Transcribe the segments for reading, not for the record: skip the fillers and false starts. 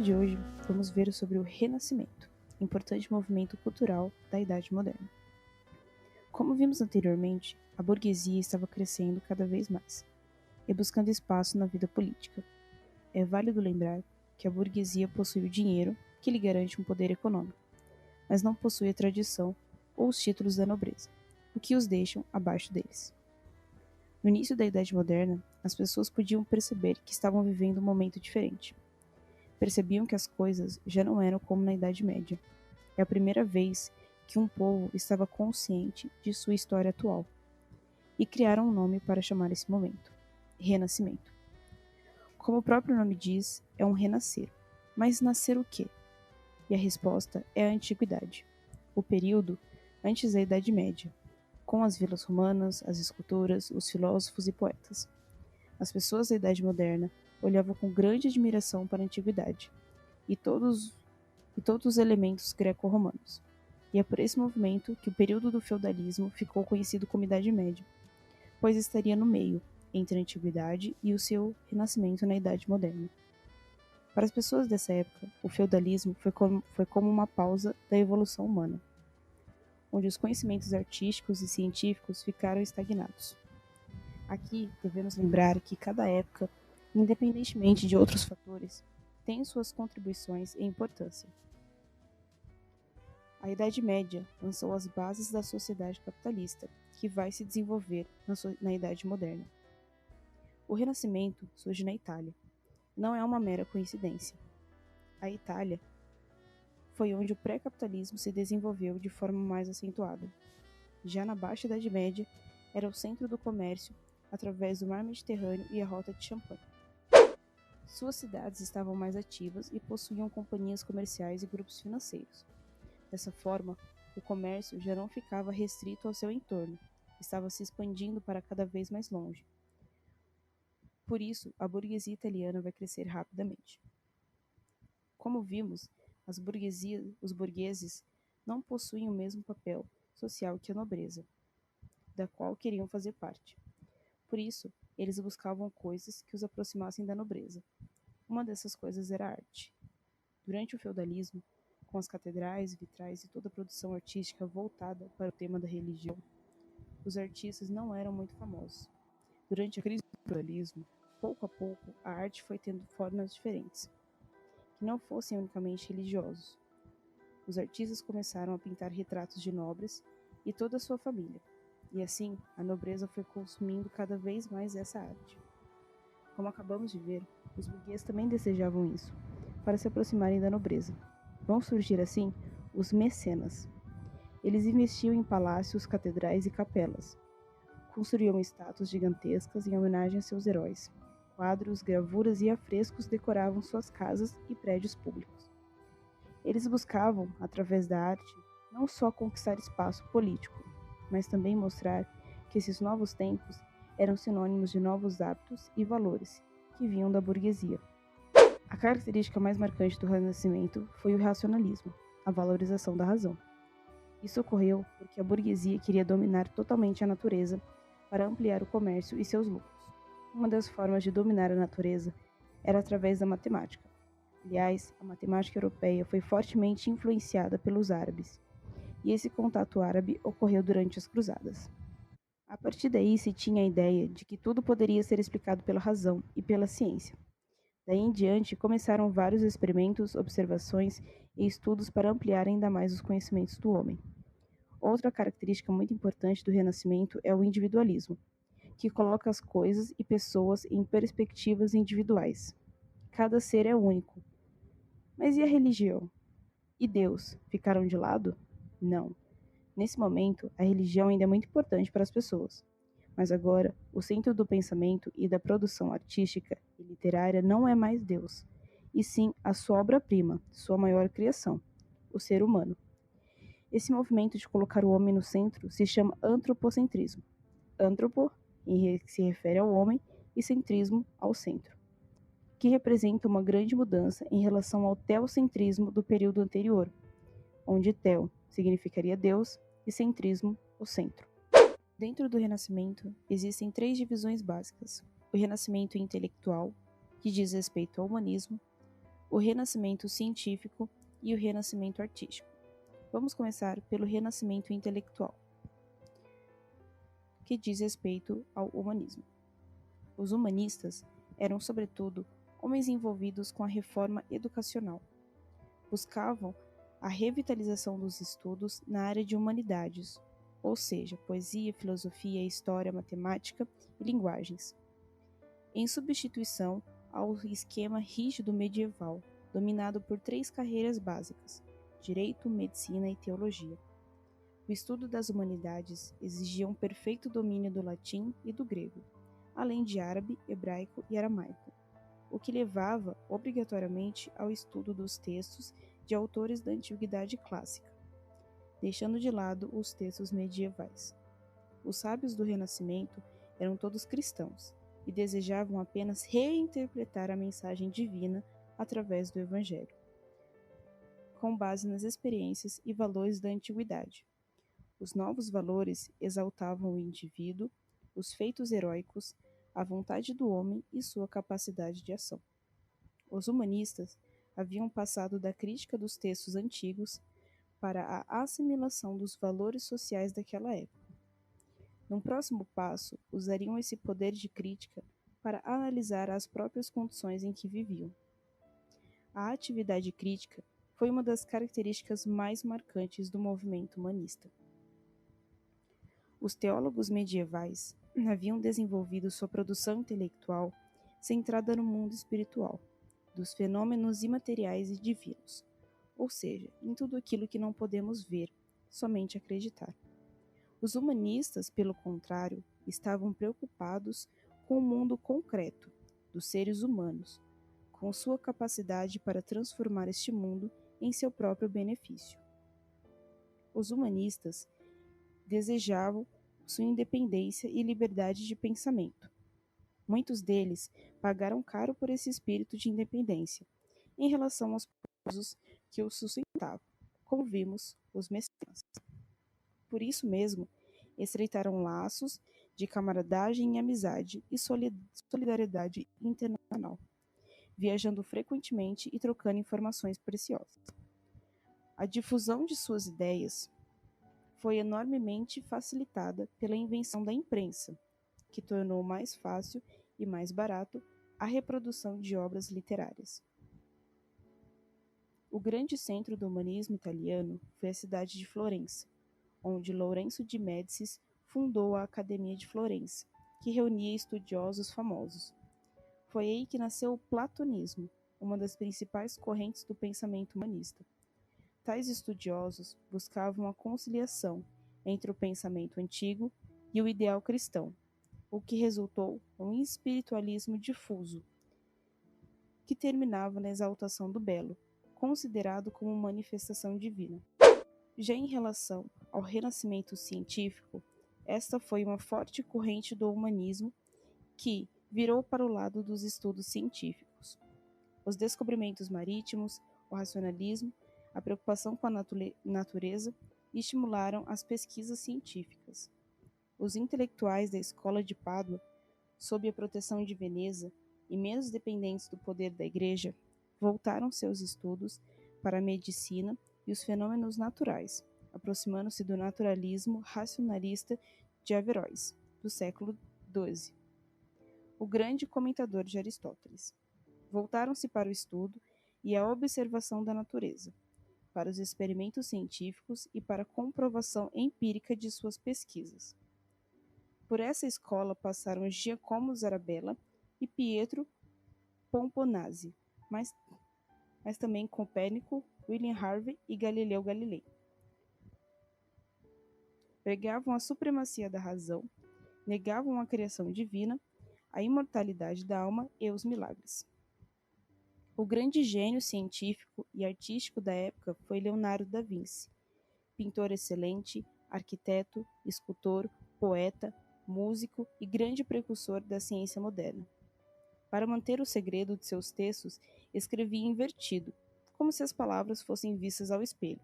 aula de hoje, vamos ver sobre o Renascimento, importante movimento cultural da Idade Moderna. Como vimos anteriormente, a burguesia estava crescendo cada vez mais e buscando espaço na vida política. É válido lembrar que a burguesia possui o dinheiro que lhe garante um poder econômico, mas não possui a tradição ou os títulos da nobreza, o que os deixam abaixo deles. No início da Idade Moderna, as pessoas podiam perceber que estavam vivendo um momento diferente. Percebiam que as coisas já não eram como na Idade Média. É a primeira vez que um povo estava consciente de sua história atual. E criaram um nome para chamar esse momento: Renascimento. Como o próprio nome diz, é um renascer. Mas nascer o quê? E a resposta é a Antiguidade, o período antes da Idade Média, com as vilas romanas, as esculturas, os filósofos e poetas. As pessoas da Idade Moderna olhavam com grande admiração para a Antiguidade e todos os elementos greco-romanos. E é por esse movimento que o período do feudalismo ficou conhecido como Idade Média, pois estaria no meio, entre a Antiguidade e o seu renascimento na Idade Moderna. Para as pessoas dessa época, o feudalismo foi como uma pausa da evolução humana, onde os conhecimentos artísticos e científicos ficaram estagnados. Aqui devemos lembrar que cada época, independentemente de outros fatores, tem suas contribuições e importância. A Idade Média lançou as bases da sociedade capitalista, que vai se desenvolver na Idade Moderna. O Renascimento surge na Itália. Não é uma mera coincidência. A Itália foi onde o pré-capitalismo se desenvolveu de forma mais acentuada. Já na Baixa Idade Média, era o centro do comércio através do mar Mediterrâneo e a Rota de Champagne. Suas cidades estavam mais ativas e possuíam companhias comerciais e grupos financeiros. Dessa forma, o comércio já não ficava restrito ao seu entorno, estava se expandindo para cada vez mais longe. Por isso, a burguesia italiana vai crescer rapidamente. Como vimos, os burgueses não possuem o mesmo papel social que a nobreza, da qual queriam fazer parte. Por isso, eles buscavam coisas que os aproximassem da nobreza. Uma dessas coisas era a arte. Durante o feudalismo, com as catedrais, vitrais e toda a produção artística voltada para o tema da religião, os artistas não eram muito famosos. Durante a crise do feudalismo, pouco a pouco, a arte foi tendo formas diferentes, que não fossem unicamente religiosos. Os artistas começaram a pintar retratos de nobres e toda a sua família, e assim a nobreza foi consumindo cada vez mais essa arte. Como acabamos de ver, os burgueses também desejavam isso, para se aproximarem da nobreza. Vão surgir assim os mecenas. Eles investiam em palácios, catedrais e capelas. Construíam estátuas gigantescas em homenagem a seus heróis. Quadros, gravuras e afrescos decoravam suas casas e prédios públicos. Eles buscavam, através da arte, não só conquistar espaço político, mas também mostrar que esses novos tempos eram sinônimos de novos hábitos e valores que vinham da burguesia. A característica mais marcante do Renascimento foi o racionalismo, a valorização da razão. Isso ocorreu porque a burguesia queria dominar totalmente a natureza para ampliar o comércio e seus lucros. Uma das formas de dominar a natureza era através da matemática. Aliás, a matemática europeia foi fortemente influenciada pelos árabes, e esse contato árabe ocorreu durante as cruzadas. A partir daí se tinha a ideia de que tudo poderia ser explicado pela razão e pela ciência. Daí em diante começaram vários experimentos, observações e estudos para ampliar ainda mais os conhecimentos do homem. Outra característica muito importante do Renascimento é o individualismo, que coloca as coisas e pessoas em perspectivas individuais. Cada ser é único. Mas e a religião? E Deus? Ficaram de lado? Não. Nesse momento, a religião ainda é muito importante para as pessoas. Mas agora, o centro do pensamento e da produção artística e literária não é mais Deus, e sim a sua obra-prima, sua maior criação, o ser humano. Esse movimento de colocar o homem no centro se chama antropocentrismo. Antropo se refere ao homem e centrismo ao centro, que representa uma grande mudança em relação ao teocentrismo do período anterior, onde teo significaria Deus e centrismo, o centro. Dentro do Renascimento, existem 3 divisões básicas: o Renascimento intelectual, que diz respeito ao humanismo, o renascimento científico e o renascimento artístico. Vamos começar pelo renascimento intelectual, que diz respeito ao humanismo. Os humanistas eram, sobretudo, homens envolvidos com a reforma educacional. Buscavam a revitalização dos estudos na área de humanidades, ou seja, poesia, filosofia, história, matemática e linguagens, em substituição ao esquema rígido medieval, dominado por 3 carreiras básicas: direito, medicina e teologia. O estudo das humanidades exigia um perfeito domínio do latim e do grego, além de árabe, hebraico e aramaico, o que levava obrigatoriamente ao estudo dos textos de autores da antiguidade clássica, deixando de lado os textos medievais. Os sábios do Renascimento eram todos cristãos e desejavam apenas reinterpretar a mensagem divina através do Evangelho, com base nas experiências e valores da antiguidade. Os novos valores exaltavam o indivíduo, os feitos heróicos, a vontade do homem e sua capacidade de ação. Os humanistas haviam passado da crítica dos textos antigos para a assimilação dos valores sociais daquela época. Num próximo passo, usariam esse poder de crítica para analisar as próprias condições em que viviam. A atividade crítica foi uma das características mais marcantes do movimento humanista. Os teólogos medievais haviam desenvolvido sua produção intelectual centrada no mundo espiritual, dos fenômenos imateriais e divinos, ou seja, em tudo aquilo que não podemos ver, somente acreditar. Os humanistas, pelo contrário, estavam preocupados com o mundo concreto dos seres humanos, com sua capacidade para transformar este mundo em seu próprio benefício. Os humanistas desejavam sua independência e liberdade de pensamento. Muitos deles pagaram caro por esse espírito de independência em relação aos povos que o sustentavam, como vimos, os mecenas. Por isso mesmo, estreitaram laços de camaradagem e amizade e solidariedade internacional, viajando frequentemente e trocando informações preciosas. A difusão de suas ideias foi enormemente facilitada pela invenção da imprensa, que tornou mais fácil e mais barato a reprodução de obras literárias. O grande centro do humanismo italiano foi a cidade de Florença, onde Lourenço de Médicis fundou a Academia de Florença, que reunia estudiosos famosos. Foi aí que nasceu o platonismo, uma das principais correntes do pensamento humanista. Tais estudiosos buscavam a conciliação entre o pensamento antigo e o ideal cristão, o que resultou em um espiritualismo difuso, que terminava na exaltação do belo, considerado como manifestação divina. Já em relação ao renascimento científico, esta foi uma forte corrente do humanismo que virou para o lado dos estudos científicos. Os descobrimentos marítimos, o racionalismo, a preocupação com a natureza estimularam as pesquisas científicas. Os intelectuais da escola de Pádua, sob a proteção de Veneza e menos dependentes do poder da Igreja, voltaram seus estudos para a medicina e os fenômenos naturais, aproximando-se do naturalismo racionalista de Averroes, do século XII, o grande comentador de Aristóteles. Voltaram-se para o estudo e a observação da natureza, para os experimentos científicos e para a comprovação empírica de suas pesquisas. Por essa escola passaram Giacomo Zarabella e Pietro Pomponazzi, mas também Copérnico, William Harvey e Galileu Galilei. Pregavam a supremacia da razão, negavam a criação divina, a imortalidade da alma e os milagres. O grande gênio científico e artístico da época foi Leonardo da Vinci, pintor excelente, arquiteto, escultor, poeta, músico e grande precursor da ciência moderna. Para manter o segredo de seus textos, escrevia invertido, como se as palavras fossem vistas ao espelho.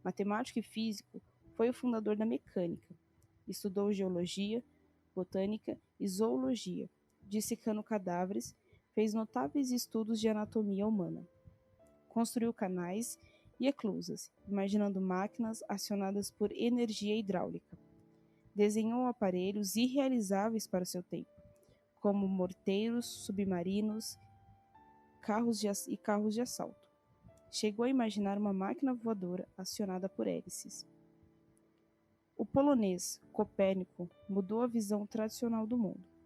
Matemático e físico, foi o fundador da mecânica. Estudou geologia, botânica e zoologia, dissecando cadáveres, fez notáveis estudos de anatomia humana. Construiu canais e eclusas, imaginando máquinas acionadas por energia hidráulica. Desenhou aparelhos irrealizáveis para seu tempo, como morteiros submarinos e carros de assalto. Chegou a imaginar uma máquina voadora acionada por hélices. O polonês Copérnico mudou a visão tradicional do mundo.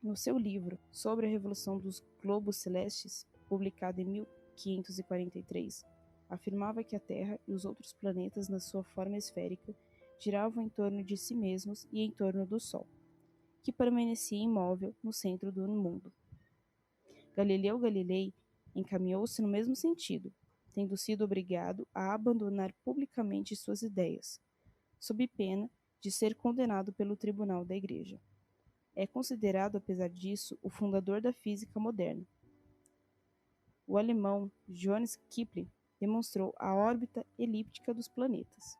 No seu livro sobre a Revolução dos Globos Celestes, publicado em 1543, afirmava que a Terra e os outros planetas na sua forma esférica giravam em torno de si mesmos e em torno do Sol, que permanecia imóvel no centro do mundo. Galileu Galilei encaminhou-se no mesmo sentido, tendo sido obrigado a abandonar publicamente suas ideias, sob pena de ser condenado pelo tribunal da Igreja. É considerado, apesar disso, o fundador da física moderna. O alemão Johannes Kepler demonstrou a órbita elíptica dos planetas.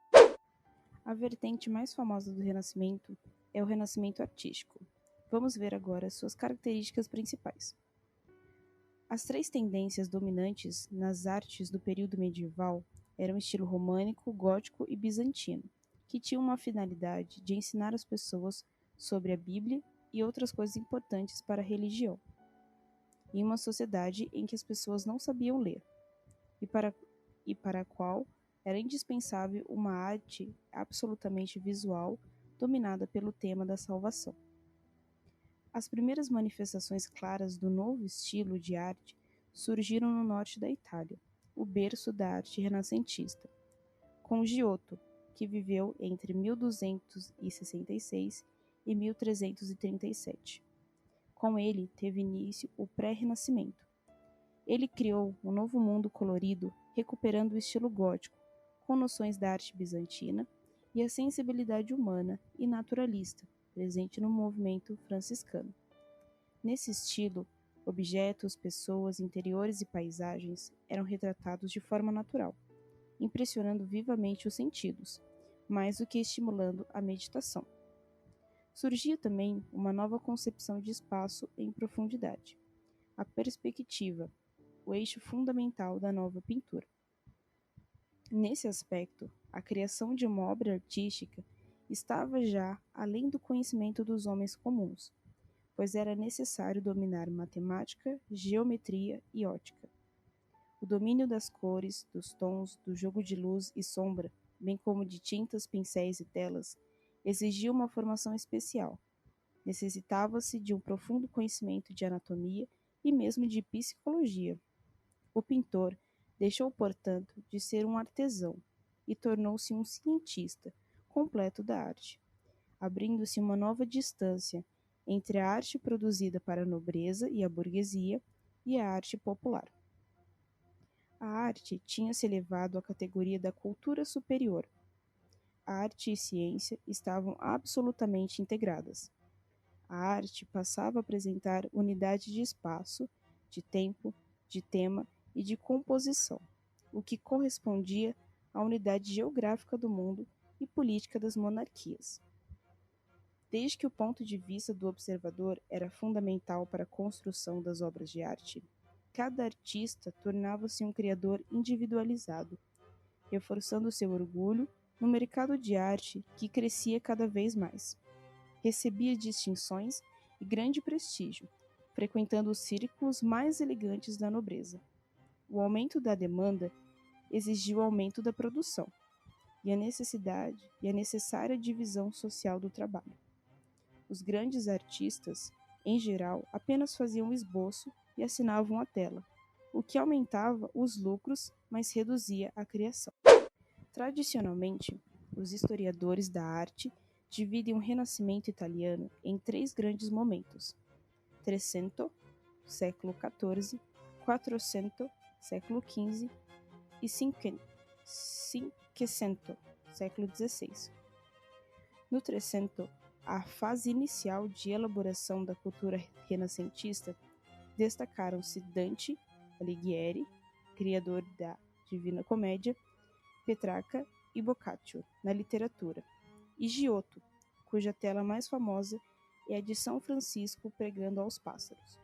A vertente mais famosa do Renascimento é o Renascimento artístico. Vamos ver agora suas características principais. As três tendências dominantes nas artes do período medieval eram o estilo românico, gótico e bizantino, que tinham uma finalidade de ensinar as pessoas sobre a Bíblia e outras coisas importantes para a religião, em uma sociedade em que as pessoas não sabiam ler, e para a qual era indispensável uma arte absolutamente visual dominada pelo tema da salvação. As primeiras manifestações claras do novo estilo de arte surgiram no norte da Itália, o berço da arte renascentista, com Giotto, que viveu entre 1266 e 1337. Com ele teve início o pré-renascimento. Ele criou um novo mundo colorido, recuperando o estilo gótico, com noções da arte bizantina e a sensibilidade humana e naturalista, presente no movimento franciscano. Nesse estilo, objetos, pessoas, interiores e paisagens eram retratados de forma natural, impressionando vivamente os sentidos, mais do que estimulando a meditação. Surgia também uma nova concepção de espaço em profundidade, a perspectiva, o eixo fundamental da nova pintura. Nesse aspecto, a criação de uma obra artística estava já além do conhecimento dos homens comuns, pois era necessário dominar matemática, geometria e ótica. O domínio das cores, dos tons, do jogo de luz e sombra, bem como de tintas, pincéis e telas, exigia uma formação especial. Necessitava-se de um profundo conhecimento de anatomia e mesmo de psicologia. O pintor deixou, portanto, de ser um artesão e tornou-se um cientista completo da arte, abrindo-se uma nova distância entre a arte produzida para a nobreza e a burguesia e a arte popular. A arte tinha se elevado à categoria da cultura superior. A arte e ciência estavam absolutamente integradas. A arte passava a apresentar unidade de espaço, de tempo, de tema e de composição, o que correspondia à unidade geográfica do mundo e política das monarquias. Desde que o ponto de vista do observador era fundamental para a construção das obras de arte, cada artista tornava-se um criador individualizado, reforçando seu orgulho no mercado de arte que crescia cada vez mais. Recebia distinções e grande prestígio, frequentando os círculos mais elegantes da nobreza. O aumento da demanda exigiu o aumento da produção e a necessária divisão social do trabalho. Os grandes artistas, em geral, apenas faziam um esboço e assinavam a tela, o que aumentava os lucros, mas reduzia a criação. Tradicionalmente, os historiadores da arte dividem o Renascimento italiano em três grandes momentos: Trecento, século XIV, Quattrocento, século XV e Cinquecento, século XVI. No Trecento, a fase inicial de elaboração da cultura renascentista, destacaram-se Dante Alighieri, criador da Divina Comédia, Petrarca e Boccaccio na literatura, e Giotto, cuja tela mais famosa é a de São Francisco pregando aos pássaros.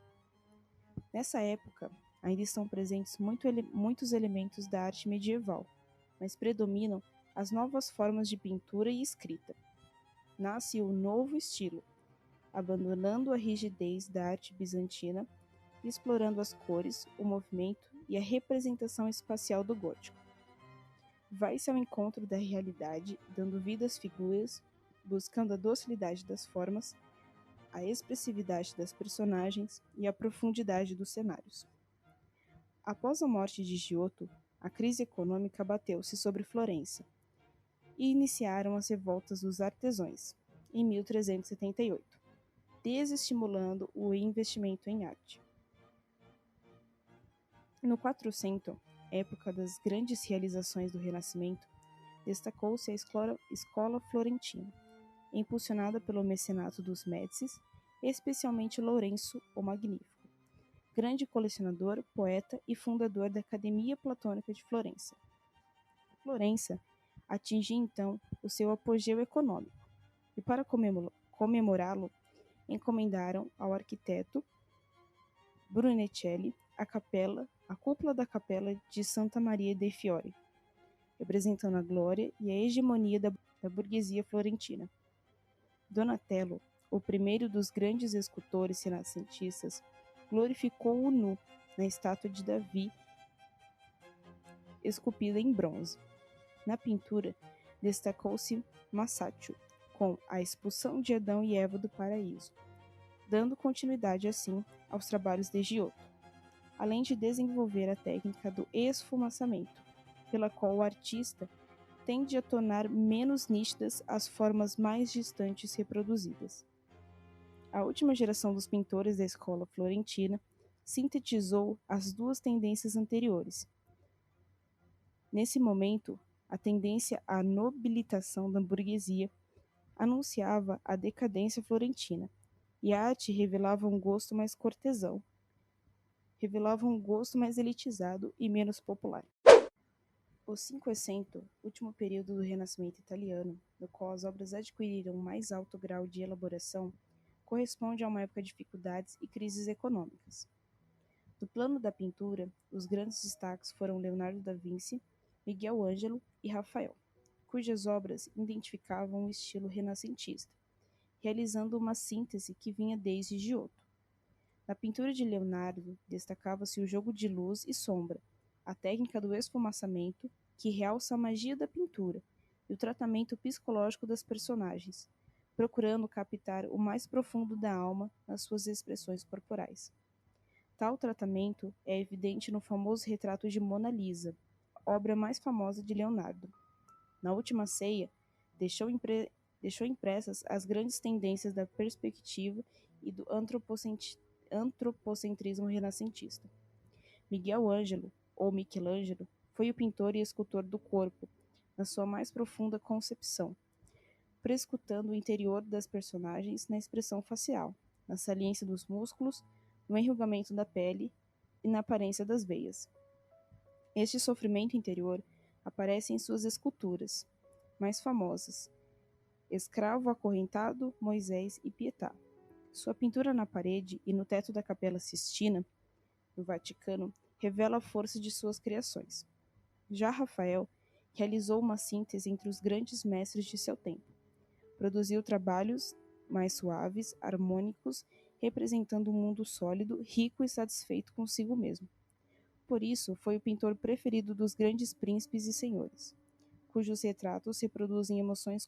Nessa época, ainda estão presentes muitos elementos da arte medieval, mas predominam as novas formas de pintura e escrita. Nasce o novo estilo, abandonando a rigidez da arte bizantina e explorando as cores, o movimento e a representação espacial do gótico. Vai-se ao encontro da realidade, dando vida às figuras, buscando a docilidade das formas, a expressividade das personagens e a profundidade dos cenários. Após a morte de Giotto, a crise econômica abateu-se sobre Florença e iniciaram as revoltas dos artesãos, em 1378, desestimulando o investimento em arte. No 400, época das grandes realizações do Renascimento, destacou-se a escola florentina, impulsionada pelo mecenato dos Médicis, especialmente Lourenço o Magnífico, grande colecionador, poeta e fundador da Academia Platônica de Florença. Florença atingia então o seu apogeu econômico, e para comemorá-lo, encomendaram ao arquiteto Brunelleschi a cúpula da Capela de Santa Maria dei Fiori, representando a glória e a hegemonia da burguesia florentina. Donatello, o primeiro dos grandes escultores renascentistas, glorificou o nu na estátua de Davi, esculpida em bronze. Na pintura, destacou-se Masaccio, com a expulsão de Adão e Eva do paraíso, dando continuidade assim aos trabalhos de Giotto, além de desenvolver a técnica do esfumaçamento, pela qual o artista tende a tornar menos nítidas as formas mais distantes reproduzidas. A última geração dos pintores da escola florentina sintetizou as duas tendências anteriores. Nesse momento, a tendência à nobilitação da burguesia anunciava a decadência florentina, e a arte revelava um gosto mais cortesão, revelava um gosto mais elitizado e menos popular. O Cinquecento, último período do Renascimento italiano, no qual as obras adquiriram um mais alto grau de elaboração, corresponde a uma época de dificuldades e crises econômicas. No plano da pintura, os grandes destaques foram Leonardo da Vinci, Miguel Ângelo e Rafael, cujas obras identificavam o estilo renascentista, realizando uma síntese que vinha desde Giotto. Na pintura de Leonardo, destacava-se o jogo de luz e sombra, a técnica do esfumaçamento, que realça a magia da pintura, e o tratamento psicológico das personagens, procurando captar o mais profundo da alma nas suas expressões corporais. Tal tratamento é evidente no famoso retrato de Mona Lisa, obra mais famosa de Leonardo. Na Última Ceia, deixou impressas as grandes tendências da perspectiva e do antropocentrismo renascentista. Miguel Ângelo, ou Michelangelo, foi o pintor e escultor do corpo, na sua mais profunda concepção, prescutando o interior das personagens na expressão facial, na saliência dos músculos, no enrugamento da pele e na aparência das veias. Este sofrimento interior aparece em suas esculturas mais famosas, Escravo Acorrentado, Moisés e Pietà. Sua pintura na parede e no teto da Capela Sistina, no Vaticano, revela a força de suas criações. Já Rafael realizou uma síntese entre os grandes mestres de seu tempo. Produziu trabalhos mais suaves, harmônicos, representando um mundo sólido, rico e satisfeito consigo mesmo. Por isso, foi o pintor preferido dos grandes príncipes e senhores, cujos retratos reproduzem emoções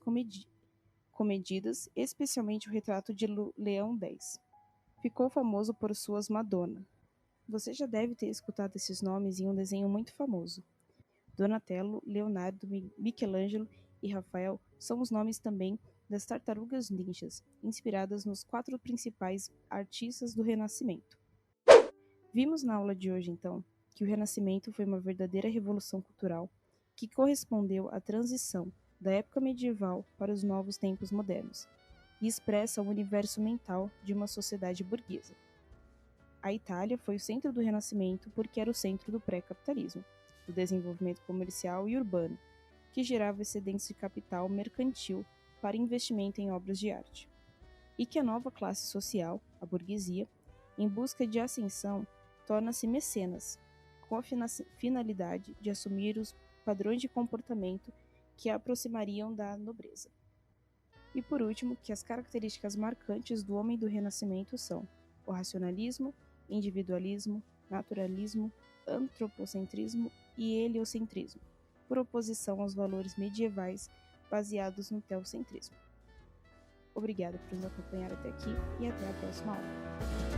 comedidas, especialmente o retrato de Leão X. Ficou famoso por suas Madonna. Você já deve ter escutado esses nomes em um desenho muito famoso. Donatello, Leonardo, Michelangelo e Rafael são os nomes também das tartarugas ninjas, inspiradas nos 4 principais artistas do Renascimento. Vimos na aula de hoje, então, que o Renascimento foi uma verdadeira revolução cultural que correspondeu à transição da época medieval para os novos tempos modernos e expressa o universo mental de uma sociedade burguesa. A Itália foi o centro do Renascimento porque era o centro do pré-capitalismo, do desenvolvimento comercial e urbano, que gerava excedentes de capital mercantil para investimento em obras de arte. E que a nova classe social, a burguesia, em busca de ascensão, torna-se mecenas, com a finalidade de assumir os padrões de comportamento que a aproximariam da nobreza. E por último, que as características marcantes do homem do Renascimento são o racionalismo, individualismo, naturalismo, antropocentrismo e heliocentrismo, por oposição aos valores medievais baseados no teocentrismo. Obrigada por nos acompanhar até aqui e até a próxima aula.